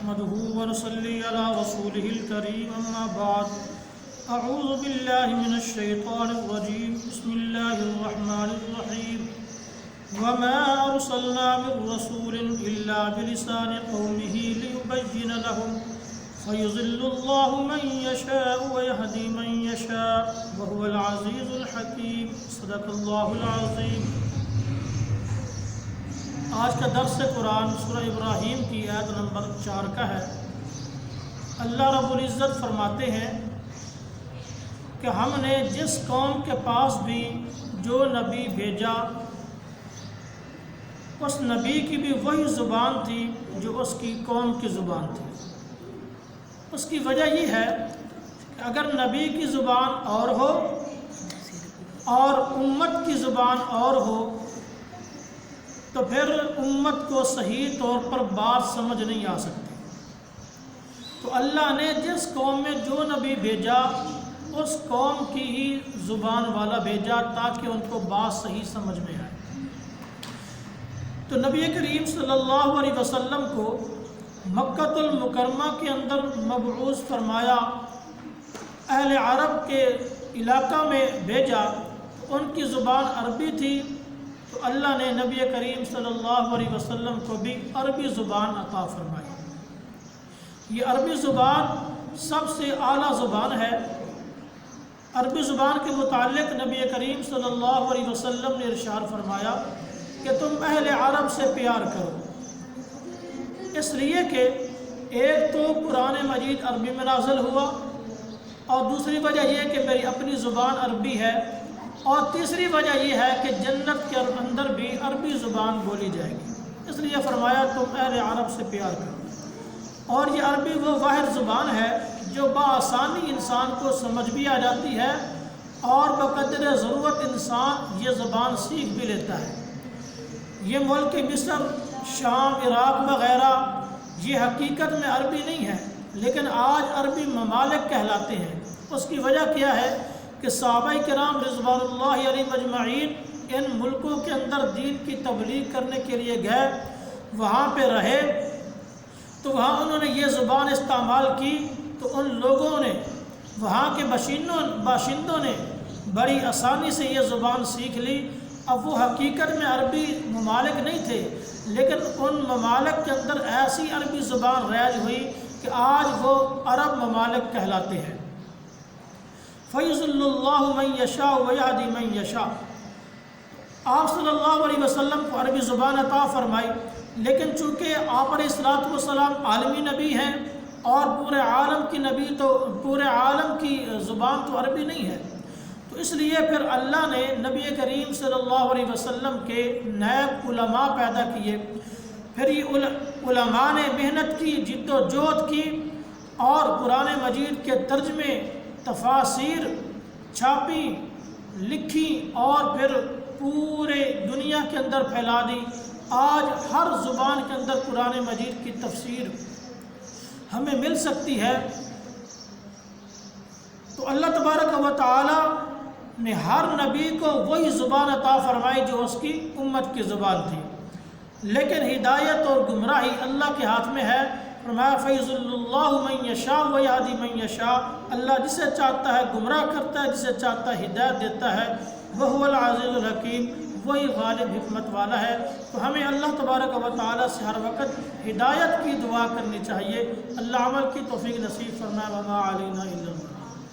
نحمده ونصلي على رسوله الكريم أما بعد أعوذ بالله من الشيطان الرجيم بسم الله الرحمن الرحيم وما أرسلنا من رسول إلا بلسان قومه ليبين لهم فيضل الله من يشاء ويهدي من يشاء وهو العزيز الحكيم صدق الله العظيم۔ آج کا درس قرآن سورہ ابراہیم کی آیت نمبر 4 کا ہے۔ اللہ رب العزت فرماتے ہیں کہ ہم نے جس قوم کے پاس بھی جو نبی بھیجا اس نبی کی بھی وہی زبان تھی جو اس کی قوم کی زبان تھی۔ اس کی وجہ یہ ہے کہ اگر نبی کی زبان اور ہو اور امت کی زبان اور ہو تو پھر امت کو صحیح طور پر بات سمجھ نہیں آ سکتی۔ تو اللہ نے جس قوم میں جو نبی بھیجا اس قوم کی ہی زبان والا بھیجا تاکہ ان کو بات صحیح سمجھ میں آئے۔ تو نبی کریم صلی اللہ علیہ وسلم کو مکہ المکرمہ کے اندر مبعوث فرمایا، اہل عرب کے علاقہ میں بھیجا، ان کی زبان عربی تھی، تو اللہ نے نبی کریم صلی اللہ علیہ وسلم کو بھی عربی زبان عطا فرمائی۔ یہ عربی زبان سب سے اعلیٰ زبان ہے۔ عربی زبان کے متعلق نبی کریم صلی اللہ علیہ وسلم نے ارشاد فرمایا کہ تم اہل عرب سے پیار کرو، اس لیے کہ ایک تو قرآن مجید عربی میں نازل ہوا، اور دوسری وجہ یہ کہ میری اپنی زبان عربی ہے، اور تیسری وجہ یہ ہے کہ جنت کے اندر بھی عربی زبان بولی جائے گی، اس لیے فرمایا تم اہل عرب سے پیار کرو۔ اور یہ عربی وہ واحد زبان ہے جو بآسانی انسان کو سمجھ بھی آ جاتی ہے، اور بقدر ضرورت انسان یہ زبان سیکھ بھی لیتا ہے۔ یہ ملک مصر، شام، عراق وغیرہ یہ حقیقت میں عربی نہیں ہے، لیکن آج عربی ممالک کہلاتے ہیں۔ اس کی وجہ کیا ہے کہ صحابہ کرام رضوان اللہ علیہ مجمعین ان ملکوں کے اندر دین کی تبلیغ کرنے کے لیے گئے، وہاں پہ رہے، تو وہاں انہوں نے یہ زبان استعمال کی، تو ان لوگوں نے، وہاں کے باشندوں نے بڑی آسانی سے یہ زبان سیکھ لی۔ اب وہ حقیقت میں عربی ممالک نہیں تھے، لیکن ان ممالک کے اندر ایسی عربی زبان رائج ہوئی کہ آج وہ عرب ممالک کہلاتے ہیں۔ فَيُضِلُّ اللَّهُ مَن يَشَاءُ وَيَهْدِي مَن يَشَاءُ۔ آپ صلی اللہ علیہ وسلم کو عربی زبان عطا فرمائی، لیکن چونکہ آپ علیہ الصلوۃ والسلام عالمی نبی ہیں اور پورے عالم کی نبی، تو پورے عالم کی زبان تو عربی نہیں ہے، تو اس لیے پھر اللہ نے نبی کریم صلی اللہ علیہ وسلم کے نائب علماء پیدا کیے۔ پھر یہ علماء نے محنت کی، جد و جہد کی، اور قرآن مجید کے ترجمے، تفاسیر چھاپی، لکھی، اور پھر پورے دنیا کے اندر پھیلا دی۔ آج ہر زبان کے اندر قرآن مجید کی تفسیر ہمیں مل سکتی ہے۔ تو اللہ تبارک و تعالی نے ہر نبی کو وہی زبان عطا فرمائی جو اس کی امت کی زبان تھی، لیکن ہدایت اور گمراہی اللہ کے ہاتھ میں ہے۔ فرمایا فَيُضِلُّ اللَّهُ مَن يَشَاءُ وَيَهْدِي مَن يَشَاءُ۔ اللہ جسے چاہتا ہے گمراہ کرتا ہے، جسے چاہتا ہے ہدایت دیتا ہے۔ وَهُوَ الْعَزِيزُ الْحَكِيمُ، وہی غالب حکمت والا ہے۔ تو ہمیں اللہ تبارک و تعالی سے ہر وقت ہدایت کی دعا کرنی چاہیے۔ اللہ عمل کی توفیق نصیب فرمائے۔ وَمَا عَلَيْنَا إِلَّا الْبَلَاغُ۔